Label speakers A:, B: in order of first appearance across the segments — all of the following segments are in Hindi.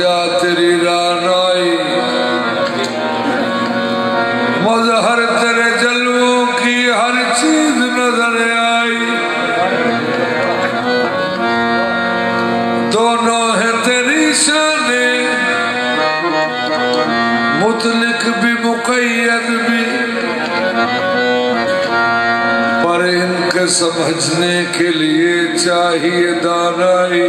A: जा तेरी रानाई, मजहर तेरे जलवों की हर चीज नजर आई। दोनों है तेरी शाने, मुतलिक भी मुक़य्यद भी, पर इनके समझने के लिए चाहिए दानाई।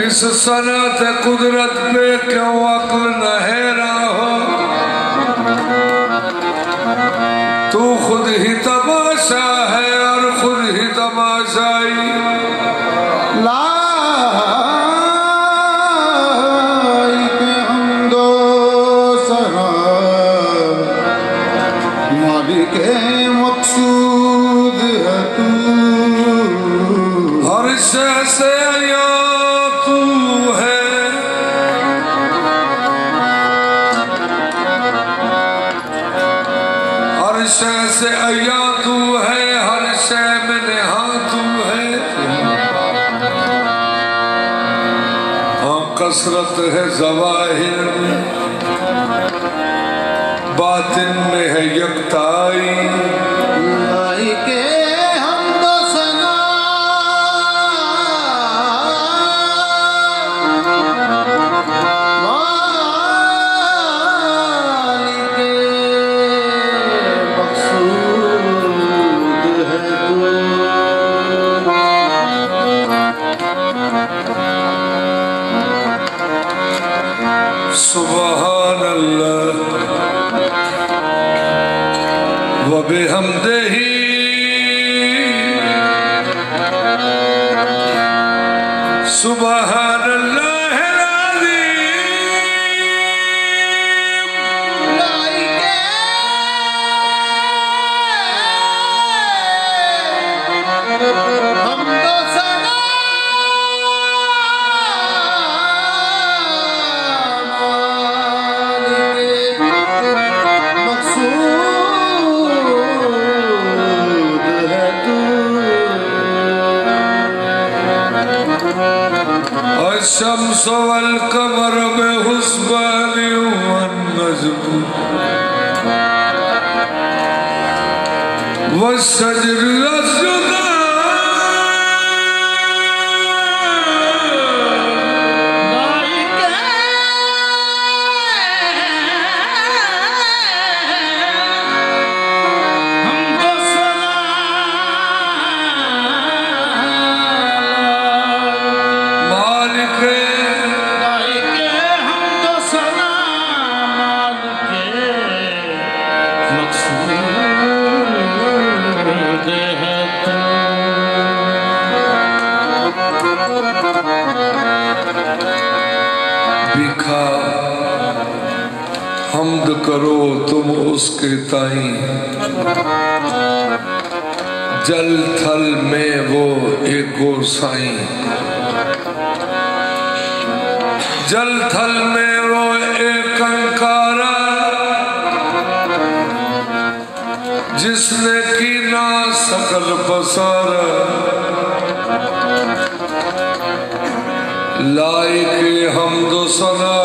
A: इस सनत कुदरत पे क्यों अक्ल नहरा हो, तू खुद ही तमाशा है और खुद ही तमाशाई।
B: मकसूद है तू,
A: हर शय से या तू है, हर शय से या तू है, हर शय में नेहा तू है। हाँ कसरत है ज़वाहिर में, बातिन में है यकताई।
B: के हम तो सना मालिक मकसूद है तू।
A: सुभान अल्लाह व बिहम्दिही, सुभान अल्लाह
B: हम तो सना मालिक मकसूद है तू।
A: अश-शम्स वल कमर में हुस्बान वन नज्म वश्शजर यसजुदान। बिखा हम्द करो तुम उसके ताई, जल थल में वो एक गोसाई। जल थल में वो एक कंकारा, जिसने की ना सकल पसारा। लाइक हम्दो सना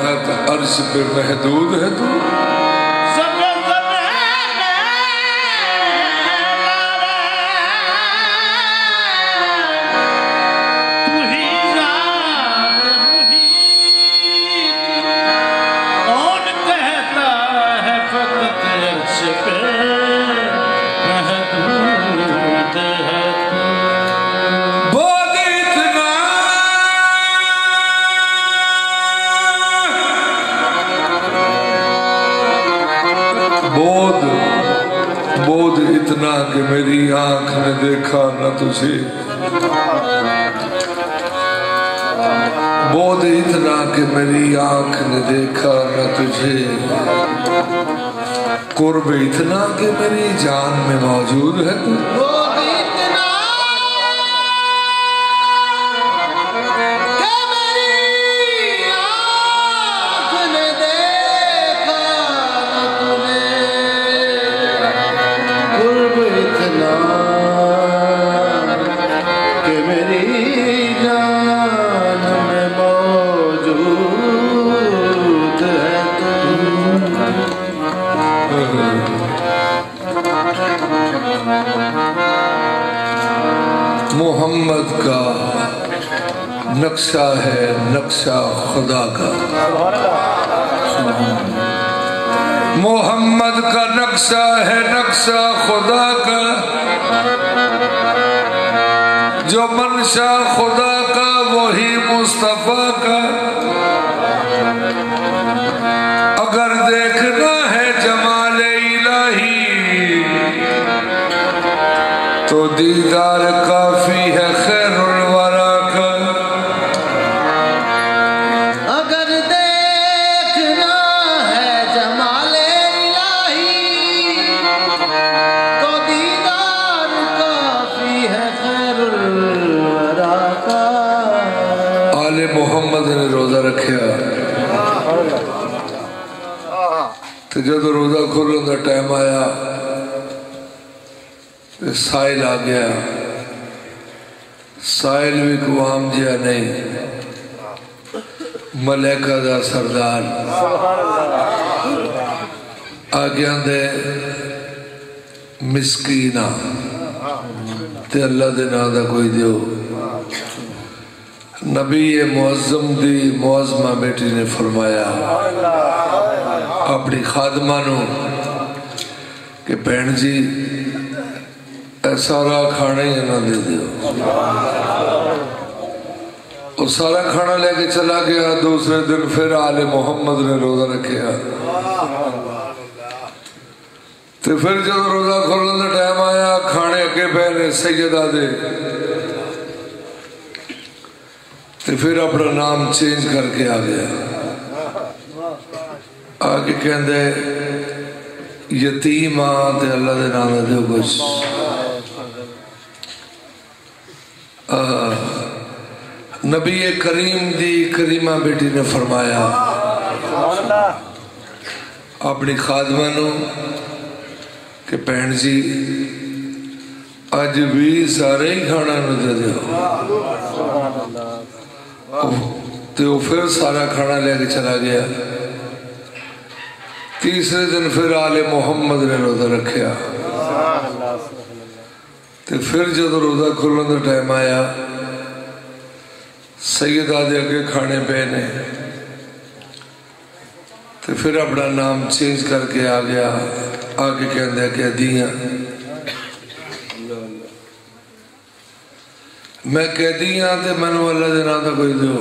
A: वक्त अर्श पे महदूद है तू। बोध इतना कि मेरी आंख ने देखा न तुझे, बोध इतना कि मेरी आंख ने देखा न तुझे, कुर्ब इतना कि मेरी जान में मौजूद है तू। मोहम्मद का नक्शा है नक्शा खुदा का, मोहम्मद का नक्शा है नक्शा खुदा का, जो मनशा खुदा का वही मुस्तफा का। अगर देखना है जमाले इलाही तो दीदार काफी है खैरुल वरा का।
B: अगर देखना है जमाले इलाही तो दीदार काफी है खैरुल वरा का।
A: आले मोहम्मद ने रोजा रखा तो जब रोजा खोलन का टाइम आया साहिल आ गया। साहिल भी को आम जिया नहीं, मलैका दा सरदार आज्ञा दे मिसकीना ते अल्लाह दे नाम दा कोई दियो। नबी ये मुअज्जम दी मुअज्जमा बेटी ने फरमाया अपनी खादमा नू कि भैन जी सारा खाना ही इन्हें दे दियो। और सारा खाना लेके चला गया। दूसरे दिन फिर आले मोहम्मद ने रोजा रखा तो फिर जब रोजा खोलने का टाइम आया खाने अगे पे ने सैयदा दे तो फिर अपना नाम चेंज करके आ गया। आगे कहते यतीम आ ते अल्लाह दे नाम दे कुछ। नबी करीम दी करीमा बेटी ने फरमाया अपनी खादमा नू कि भैन जी अज भी सारे ही खाना दे दो। तो फिर सारा खाना लेके चला गया। तीसरे दिन फिर आले मोहम्मद ने रोजा रखा तो फिर जो रोजा खुलने का टाइम आया सैयदा दे अगे खाने पे ने तो फिर अपना नाम चेंज करके आ गया। आगे कहते कि दिया मैं कैदी हाँ तो मैनू अल्लाह के नाम का कोई दो।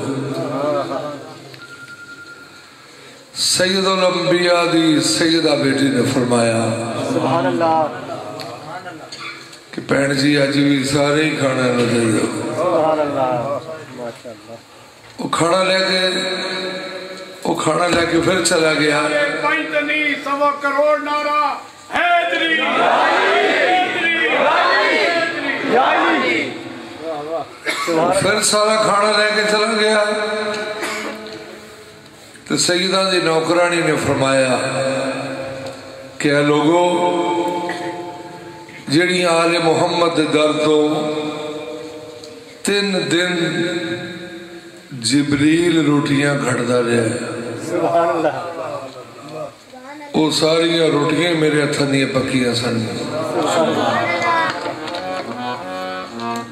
A: सैयदुल अंबिया दी सैयदा बेटी ने फरमाया कि भैन जी अज भी सारे ही खाना दे दो। वो खाना लेके फिर चला गया।
C: सवा करोड़ नारा हैदरी
A: फिर सारा खाना लेके चला गया तो सैयदा दी नौकरानी ने फरमाया क्या लोगों जिहड़ी आले मुहम्मद दे दर तो 3 दिन जिबरील रोटियां खड़दा रहा वो सारिया रोटियां मेरे हथां दी पक्कियां सन।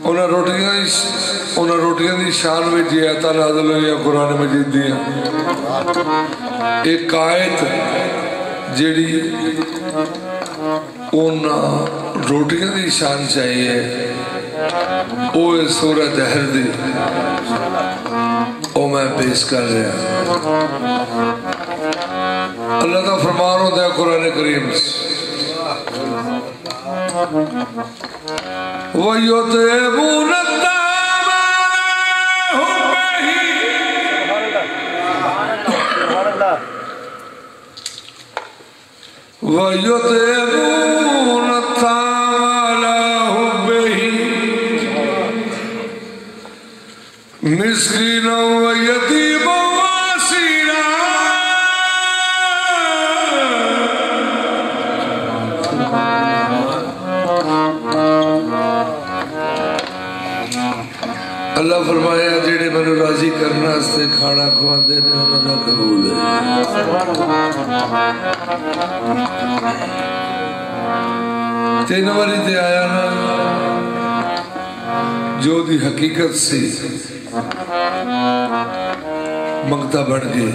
A: उन्होंने रोटियां की शान में आयतां नाज़िल होईयां कुरान मजीद दियां। एक आयत जिहड़ी उन्हां रोटियां की शान चाहिए वो सूरह दहर दी वो मैं पेश कर रहा। अल्लाह का फरमान होता है कुरान करीम मिस्कीना व यतीमा व असीरा। अल्लाह फरमाया जेड़े मैनू राजी करने वास्ते खाना खवाते ने उन्होंने कबूल है। तीन बारी ते आया ना जो दी हकीकत सी मंगता बन गए।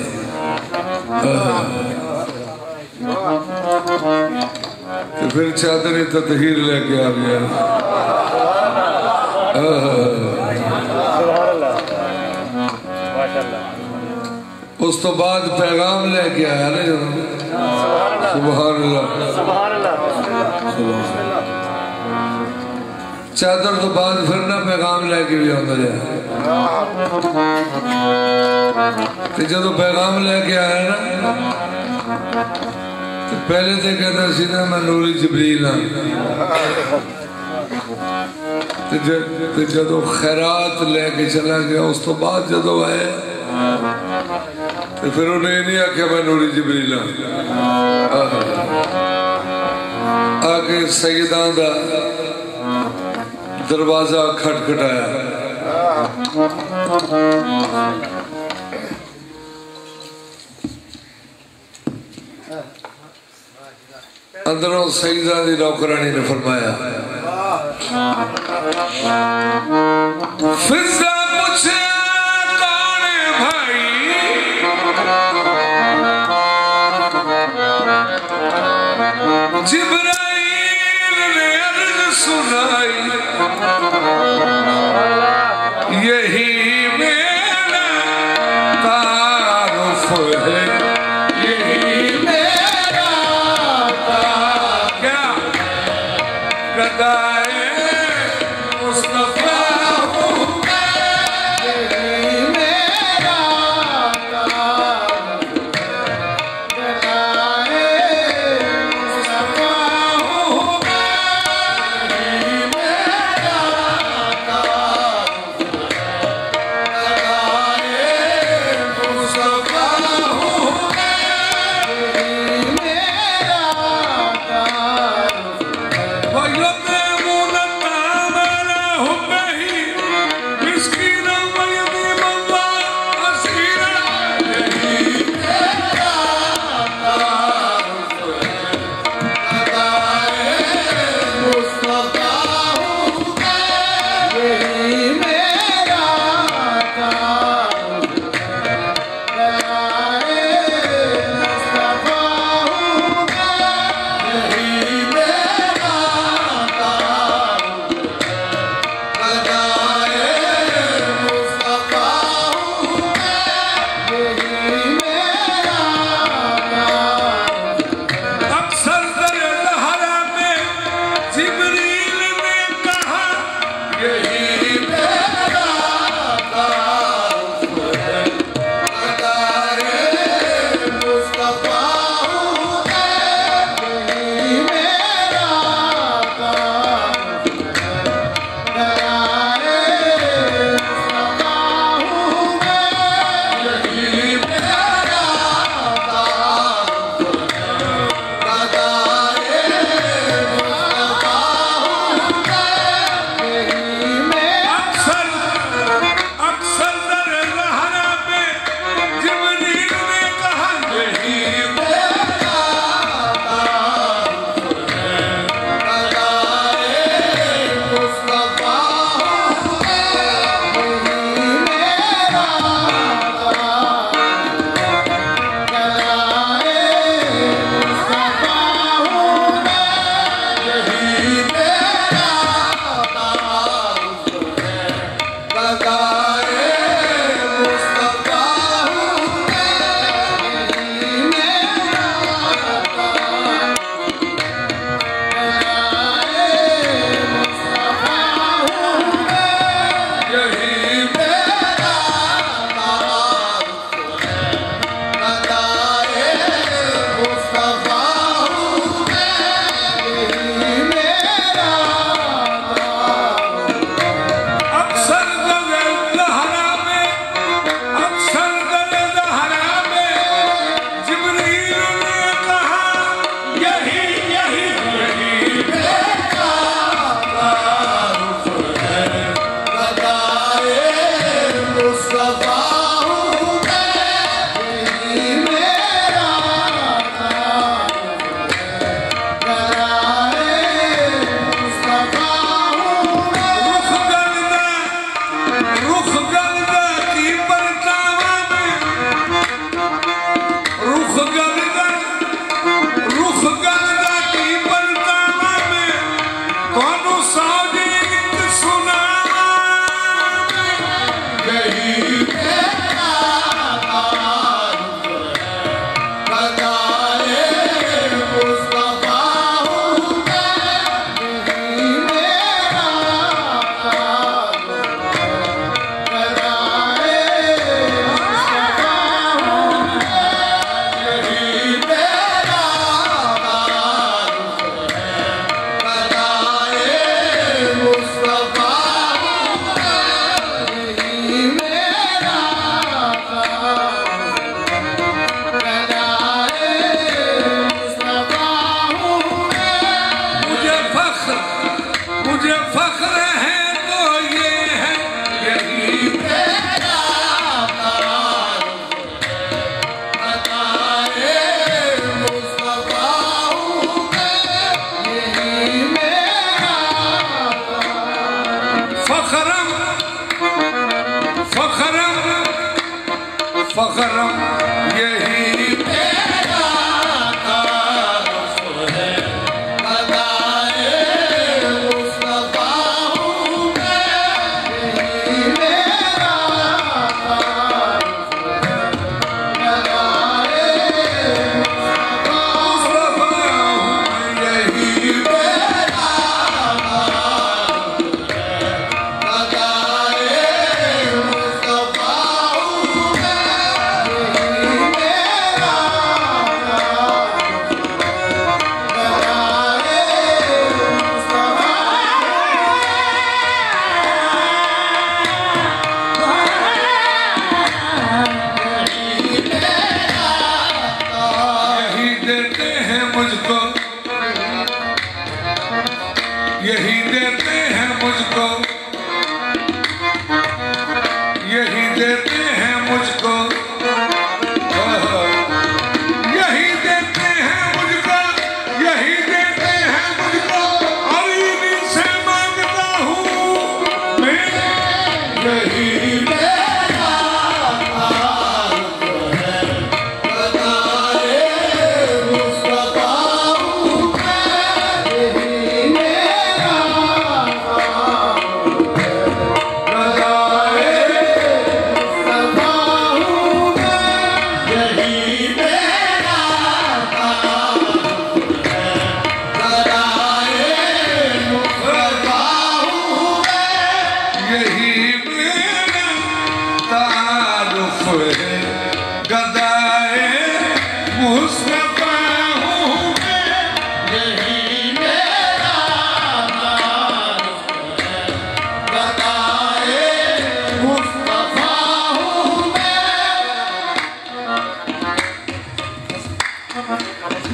A: तो फिर चादर ततहीर लेके आ गया। उस तो बाद पैगाम लेके आया ना जो सुभान अल्लाह। चादर तो बाद फिर ना पैगाम लेके भी आता रहा। जो पैगाम लेके आया ना तो पहले तो कहता सी ना मैं नूरी जबरील हाँ। जो खैरात लेके चला गया उस तो बाद जो आए तो फिर उन्हें नहीं आख्या मैं नूरी जबरील हाँ। आके सैयदा दा दरवाजा खटखटाया। अंदरों सईदा दी नौकरानी ने फरमाया फिजा पूछे कौन है भाई। जिब्राइल ने अर्ज सुनाई यही मेरा तारुफ है।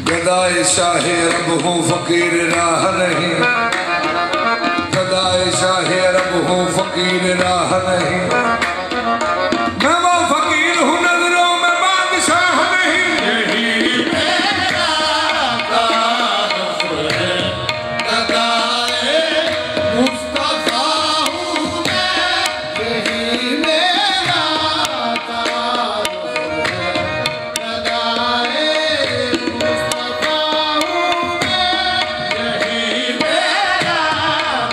A: गदाए शाहे रब हूँ फकीर राह नहीं, गदाए शाहे रब हूँ फकीर राह नहीं, मैं वो फकीर हूँ नजरों में बादशाह नहीं।
B: यही मेरा तारुफ है, गदाए मुस्तफा हूँ मैं। यही मेरा तारुफ है, गदाए मुस्तफा हूँ मैं। यही मेरा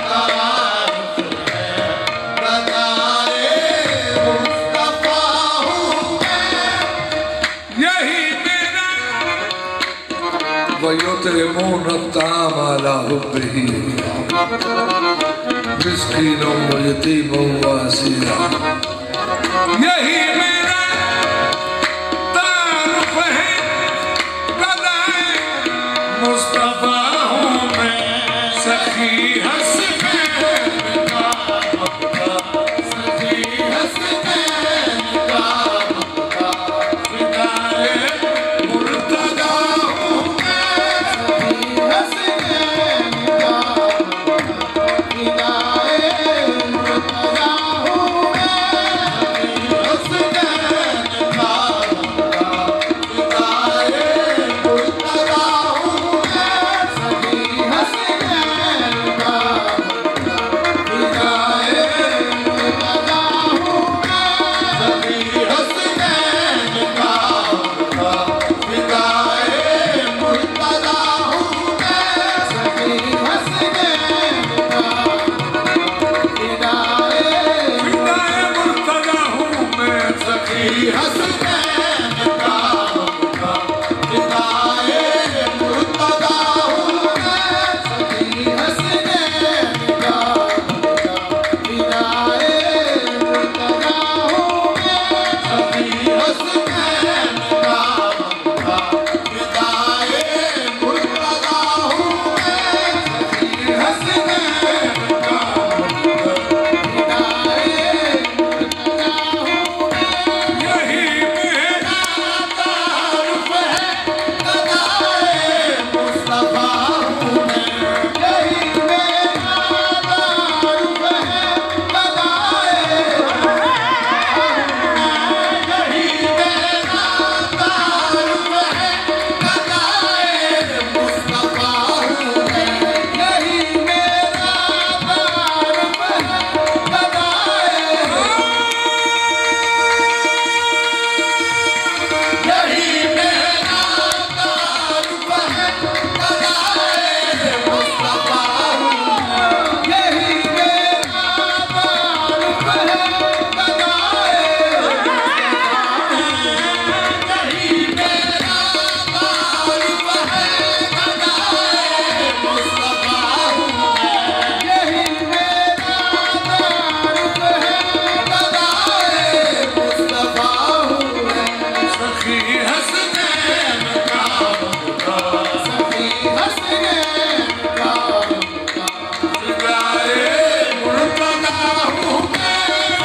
B: तारुफ है, गदाए मुस्तफा हूँ मैं।
A: यही मेरा वयुतरिमून ताम अला हुब्बिही मिस्कीनों व यतीमों व असीरा। यही मेरा तारुफ है, गदाए मुस्तफा हूँ मैं। सखी हसनैन का मक्का,
B: सखी हसनैन का मक्का,
A: फिदाए मुर्तजा हूँ मैं।
B: सखी हसनैन का मक्का, फिदाए मुर्तजा हूँ मैं। सखी हसनैन का मुक्ता सखी हसनैन का मुक्ता फिदाए मुर्तज़ा हूँ मैं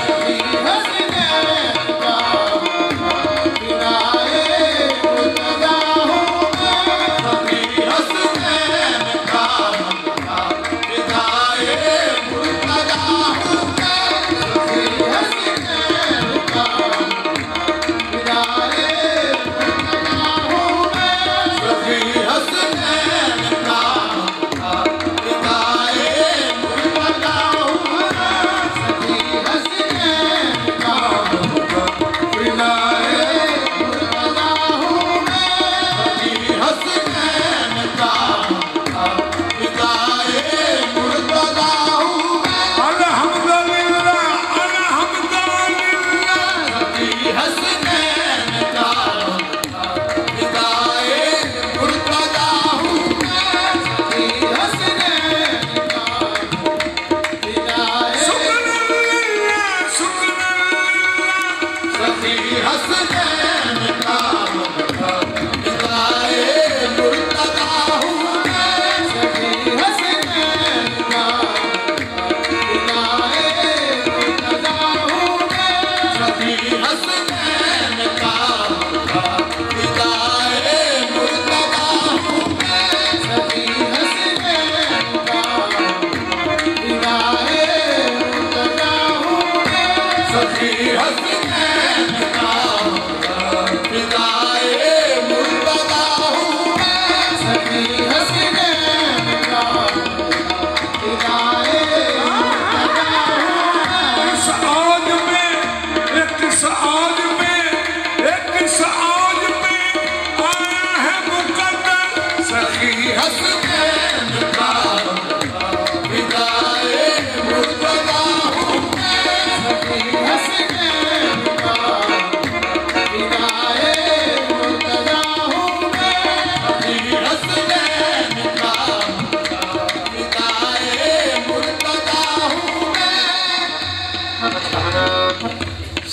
B: सखी हसनैन का मुक्ता फिदाए मुर्तज़ा हूँ मैं सखी हसनैन का मुक्ता फिदाए मुर्तज़ा हूँ मैं सखी हसनैन का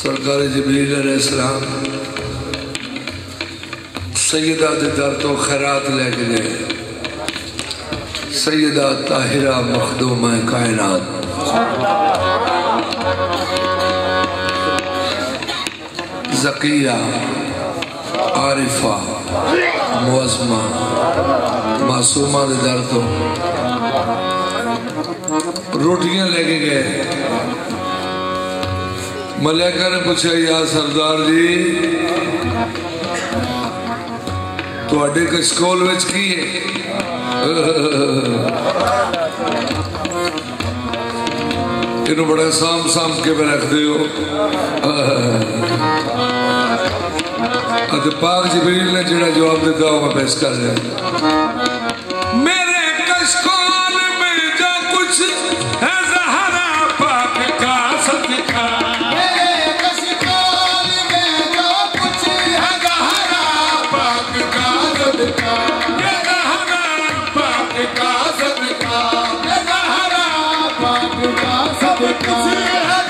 A: सरकार जिब्रील अलैहिस्सलाम सैयदा के दर तो खैरात लेके गए। सैयदा ताहिरा मखदूम कायनात ज़किया आरिफा मुअज़्ज़मा मासूमा के दर तो रोटियां लेके गए। मलैका ने पूछा या सरदार जी तुहाडे कशकोल विच की है? इन्हू बड़ा साम साम के मैं रखते हो। पाक जिब्रील ने जिहड़ा जवाब दिता वो मैं पेश कर रहा। मेरे कशकोल में जो कुछ है ज़हरा पाक का सदका।
B: सब कुछ है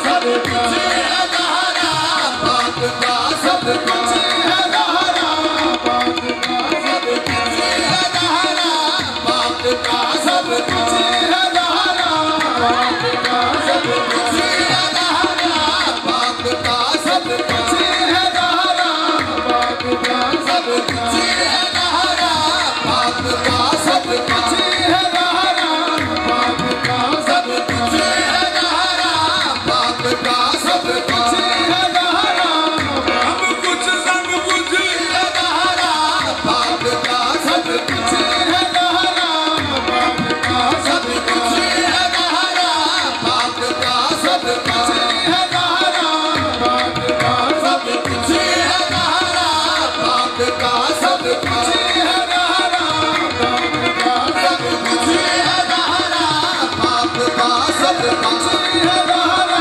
B: सब कुछ है ज़हरा पाक का सब कुछ है ज़हरा पाक का सब कुछ है ज़हरा पाक का सब कुछ है ज़हरा पाक का सब कुछ है ज़हरा पाक का सब कुछ है ज़हरा पाक का सब कुछ है ज़हरा पाक का सब कुछ है ज़हरा पाक का सब कुछ है ज़हरा पाक का सब कुछ है ज़हरा
A: सब कुछ है
B: ज़हरा पाक का सब कुछ है ज़हरा पाक का सब कुछ है ज़हरा पाक का सब कुछ है ज़हरा पाक का सब कुछ है ज़हरा पाक का सब कुछ है ज़हरा पाक का सब कुछ है ज़हरा पाक का सब कुछ है ज़हरा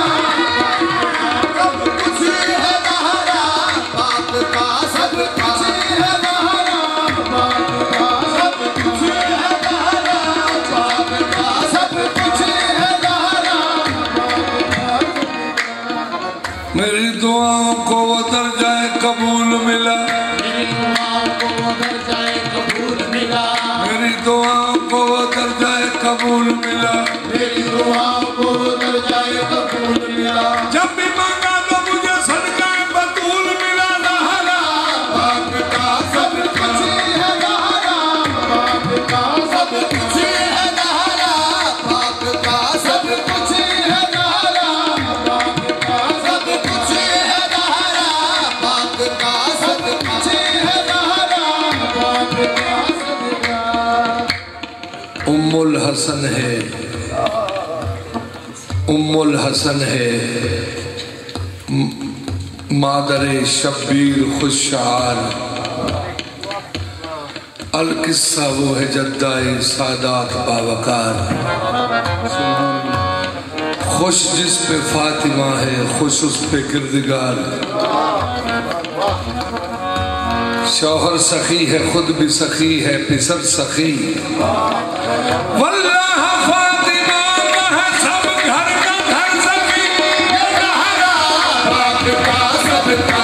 B: सब कुछ है ज़हरा पाक का सब कुछ है ज़हरा पाक का सब कुछ है ज़हरा पाक का सब कुछ है ज़हरा
A: मेरी दुआओं को वो दर्जाए कबूल मिला
B: मेरी दुआओं को दर्जाए कबूल मिला
A: मेरी दुआओं को वो दर्जाए कबूल मिला
B: मेरी दुआओं को दर्जाए कबूल मिला
A: जब भी मांगा तो मुझे सदका बतूल मिला ज़हरा
B: पाक का सब कुछ है ज़हरा पाक का सब कुछ है ज़हरा पाक का सब कुछ है ज़हरा पाक का सब कुछ है ज़हरा पाक का सब कुछ है ज़हरा पाक का सब
A: उम्मुल हसन है उम्मुल हसन है मादरे शब्बीर खुशहाल अल किस्सा वो है जद्दाए सादात बावकार खुश जिस पे फातिमा है खुश उस पे किरदगार शौहर सखी है खुद भी सखी है पिसर सखी वल्लाह फातिमा का है सब घर का घर सखी ये ज़हरा
B: पाक का सब कुछ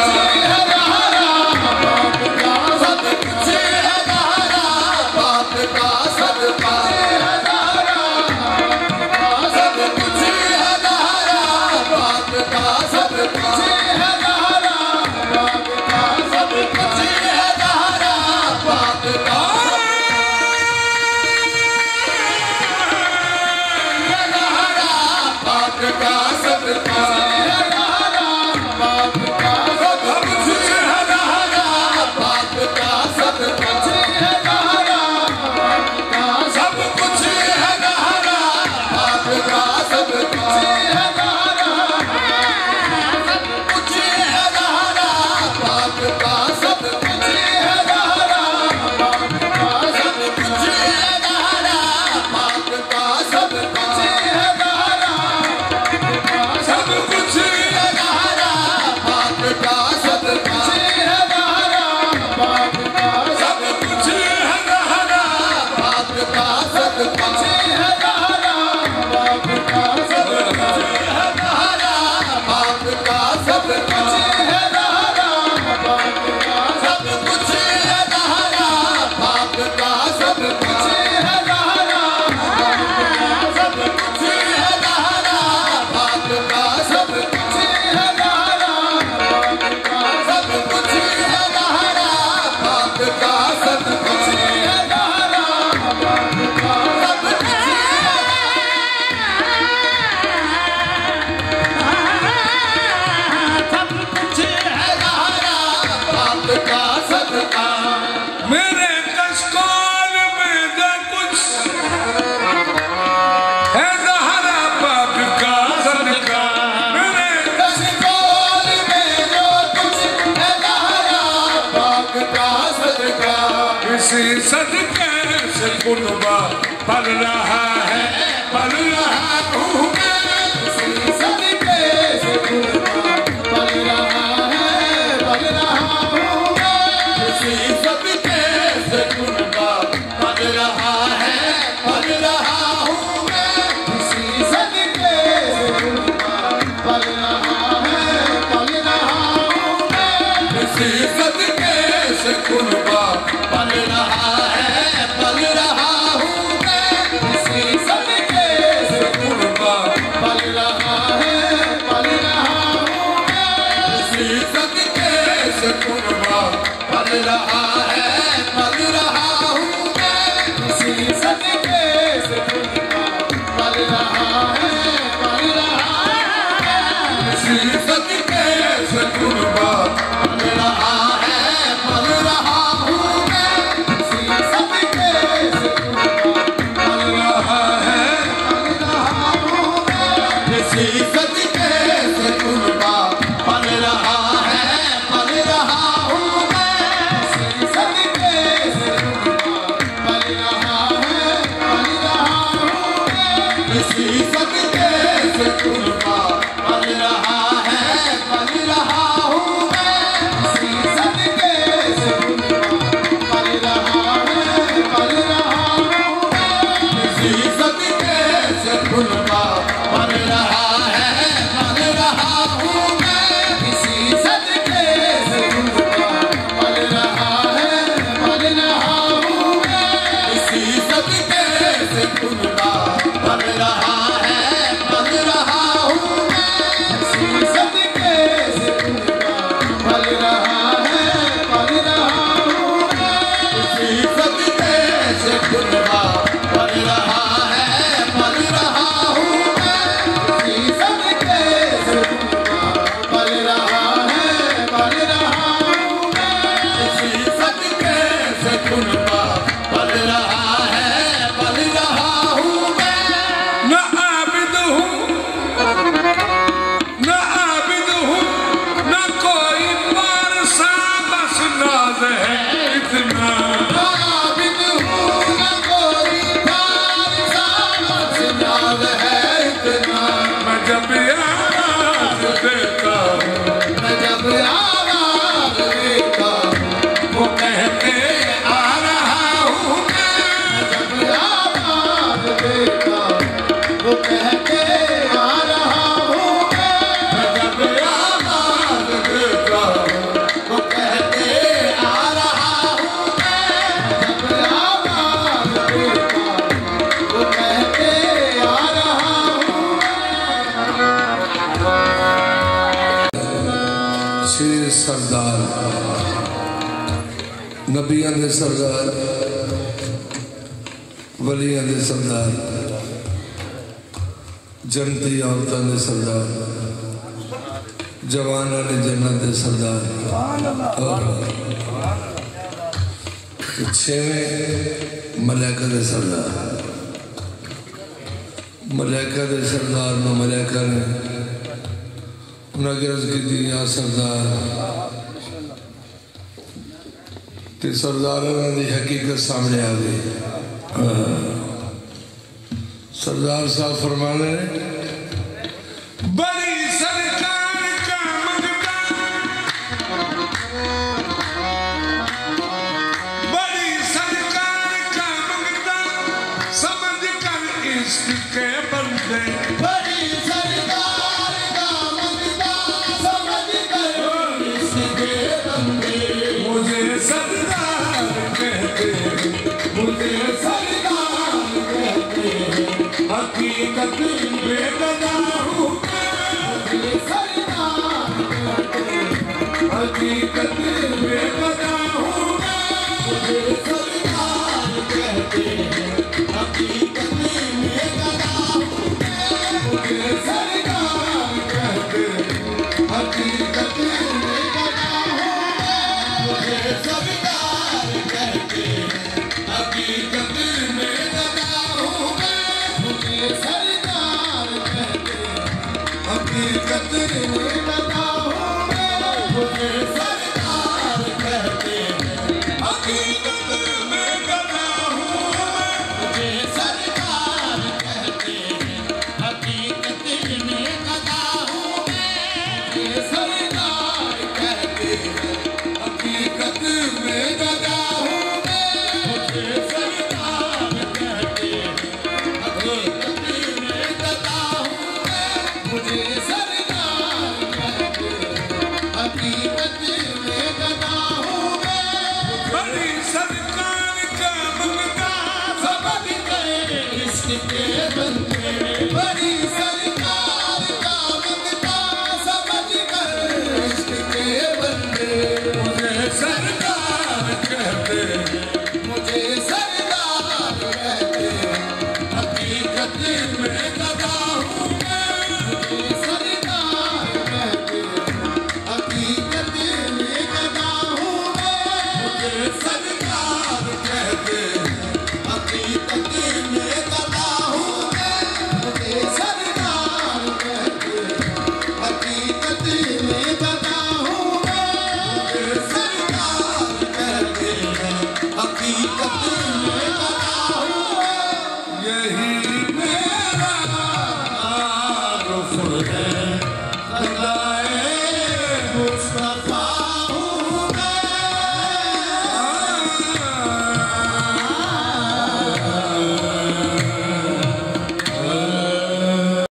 B: है ज़हरा पाक का सब कुछ है ज़हरा पाक का सब कुछ है ज़हरा सब कुछ है ज़हरा पाक का सब कुछ है ज़हरा पाक का सब कुछ है ज़हरा पाक का पाक का सब कुछ है ज़हरा पाक का सब कुछ है ज़हरा पाक का सब कुछ है ज़हरा पाक का सब कुछ है ज़हरा पाक का सब कुछ है ज़हरा सब कुछ है ज़हरा पाक का सब कुछ है ज़हरा पाक का सब कुछ है ज़हरा पाक का सब कुछ है ज़हरा
A: सब कुछ
B: ज़हरा पाक का सब कुछ है ज़हरा पाक का सब
A: कुछ है ज़हरा
B: पाक का सब कुछ है ज़हरा पाक का सब कुछ है ज़हरा पाक का सब कुछ है ज़हरा पाक का सब कुछ है ज़हरा पाक का सब कुछ है ज़हरा सब कुछ है ज़हरा पाक का सब कुछ है ज़हरा पाक का सब कुछ है ज़हरा पाक का सब कुछ है ज़हरा पाक का सब कुछ है सब कुछ है ज़हरा पाक का सदका
A: मेरे कश्काल में जो कुछ है ज़हरा पाक का सदका मेरे
B: कश्मीर में जो कुछ है ज़हरा पाक का सदका
A: किसी सदके से कुर्बा पल रहा है पल रहा हूँ मैं
B: इसी सदके से कुर्बान पल रहा है पल रहा हूँ मैं इसी सदके से कुर्बान पल रहा है पल रहा हूँ मैं इसी सदके से कुर्बान पल रहा है, पल रहा हूँ मैं।
A: इसी सदके से कुर्बा
B: पल रहा है, पल रहा हूँ मैं। इसी सदके से
A: कुर्बा
B: पल रहा है, पल रहा हूँ मैं।
A: इसी सदके से कुर्बा
B: पल रहा है, पल रहा हूँ मैं। इसी सदके से पल रहा है, पल रहा है।
A: इसी सदके से कुर्बा
B: पल रहा है, पल रहा हूँ मैं। इसी सदके से पल रहा है, पल रहा हूँ मैं।
A: इसी सदके से कुर्बा
B: पल रहा है, पल रहा हूँ मैं। इसी सदके से पल रहा है, पल रहा हूँ मैं।
A: इसी सदके से कुर्बा
B: पल रहा है, पल रहा हूँ मैं। इसी सदके से पल रहा है, पल रहा हूँ मैं।
A: इसी सदके से कुर्बा
B: पल रहा है, पल रहा हूँ मैं। इसी सदके से पल रहा है, पल रहा हूँ मैं।
A: इसी सदके से कुर्बा
B: पल रहा है, पल रहा हूँ मैं। इसी सदके से पल रहा है, पल रहा हूँ मैं।
A: इसी सदके से कुर्बा
B: पल रहा है, पल रहा हूँ मैं। इसी सदके से पल रहा है, पल रहा हूँ मैं।
A: इसी सदके से कुर्बा
B: पल रहा है, पल रहा हूँ मैं।
A: न आबिद हूँ न आबिद हूँ न कोई पारसा बस नाज है इतना
B: आबिद हूँ न कोई फारसा, बस नाज है इतना।
A: मैं जब आवाज देता हूँ
B: मैं जब आवाज देता हूँ,
A: वो कहते आ रहा हूँ
B: जब आवाज देता हूँ, वो कहते आ रहा हूँ मैं।
A: मैं जब आवाज देता हूँ
B: वो कहते आ रहा हूँ मैं। जब आवाज देता हूँ, वो कहते आ रहा हूँ
A: श्री सरदार नबियां दे सरदार वलियां दे सरदार जनती औरतां दे सरदार जवानां ने जन्नत दे सरदार और छेवें मलैका दे सरदार मलैका दे सरदार नो मलैका ने उन्हें अर्ज की या सरदार ते सरदार की हकीकत सामने आ गई। सरदार साहब फरमाने बड़ी सरकार का मगदा बड़ी सरकार का मगदा समझ कर इश्क के बंदे
B: बड़ी सरकार का मगदा समझ कर इसके बंदे।
A: मुझे सरदार कहते मुझे
B: सरकार कहते
A: हकीकत बेगदा हूँ
B: मुझे सरकार कहते
A: हकीकत बेगदा हूँ
B: मुझे सरकार कहते हकीकत में गदा हूँ मैं। मुझे सरकार कहते हकीकत में गदा हूँ मैं। मुझे सरकार कहते हकीकत में गदा हूँ मैं। मुझे सरकार कहते हकीकत में गदा